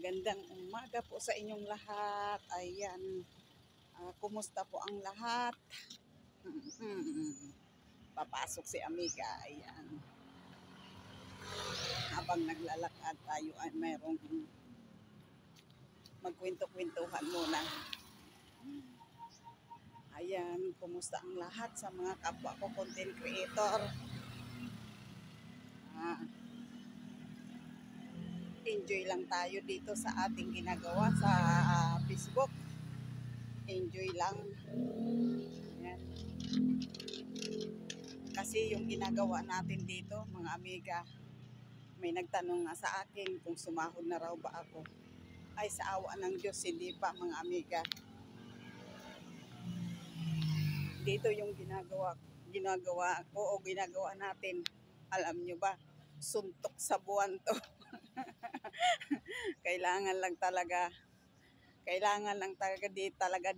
Magandang umaga po sa inyong lahat. Ayan, kumusta po ang lahat? Papasok si Amiga. Ayan. Habang naglalakad tayo ay mayroong magkwento-kwentuhan muna. Ayan, kumusta ang lahat sa mga kapwa ko content creator? Enjoy lang tayo dito sa ating ginagawa sa Facebook. Enjoy lang. Ayan. Kasi yung ginagawa natin dito, mga amiga, may nagtanong nga sa akin kung sumahod na raw ba ako. Ay, sa awa ng Diyos, hindi pa, mga amiga. Dito yung ginagawa ko o ginagawa natin. Alam nyo ba, suntok sa buwan to. Kailangan lang talaga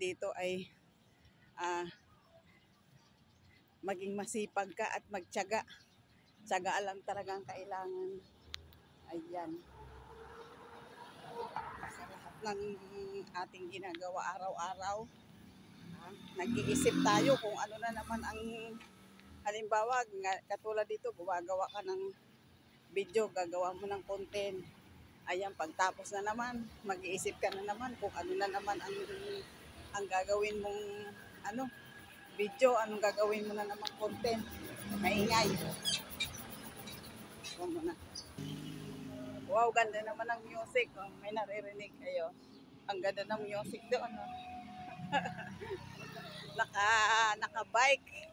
dito ay maging masipag ka at magtiyaga. Tiyaga lang talagang kailangan. Ayan. Sa lahat ng ating ginagawa araw-araw, nag-iisip tayo kung ano na naman ang halimbawa, katulad dito, gumagawa ka ng video, gagawa mo ng content. Ayan, pagtapos na naman, mag-iisip ka na naman kung ano na naman ang gagawin mong video, anong gagawin mo na naman content. Maingay. Wow, ganda naman ng music. Oh, may naririnig kayo. Ang ganda ng music doon. Oh. Naka-bike.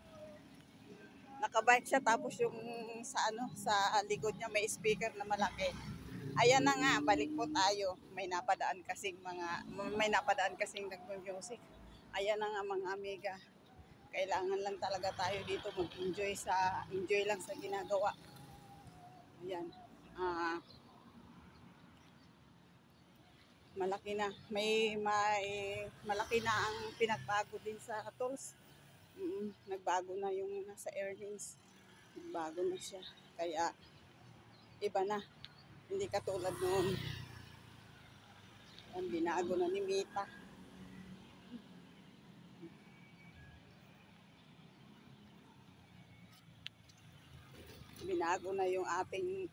Naka-bike siya tapos yung sa likod niya may speaker na malaki. Ayan na nga, balik po tayo. May napadaan kasing nagmu-music. Ayan na nga mga amiga. Kailangan lang talaga tayo dito mag-enjoy lang sa ginagawa. Ayan. Malaki na. May malaki na ang pinagbago din sa tools. Nagbago na yung nasa earnings. Nagbago na siya. Kaya iba na. Hindi katulad noon. Ang binago na ni Mita. Binago na yung ating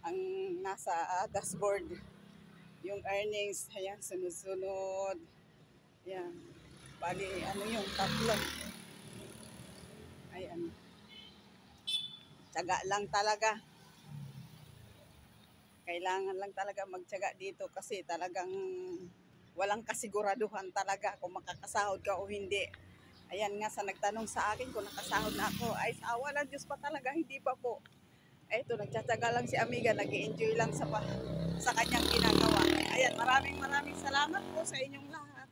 ang nasa dashboard. Yung earnings, ayan, sunod-sunod. Ayan. Bali, yung tatlo. Ayan. Tiyaga lang talaga. Kailangan lang talaga magtiyaga dito kasi talagang walang kasiguraduhan talaga kung makakasahod ka o hindi. Ayan nga, sa nagtanong sa akin kung nakasahod na ako, ay sa awa ng Diyos pa talaga, hindi pa po. Eto, nagtsatsaga lang si Amiga, nag-i-enjoy lang sa kanyang ginagawa. Ayan, maraming salamat po sa inyong lahat.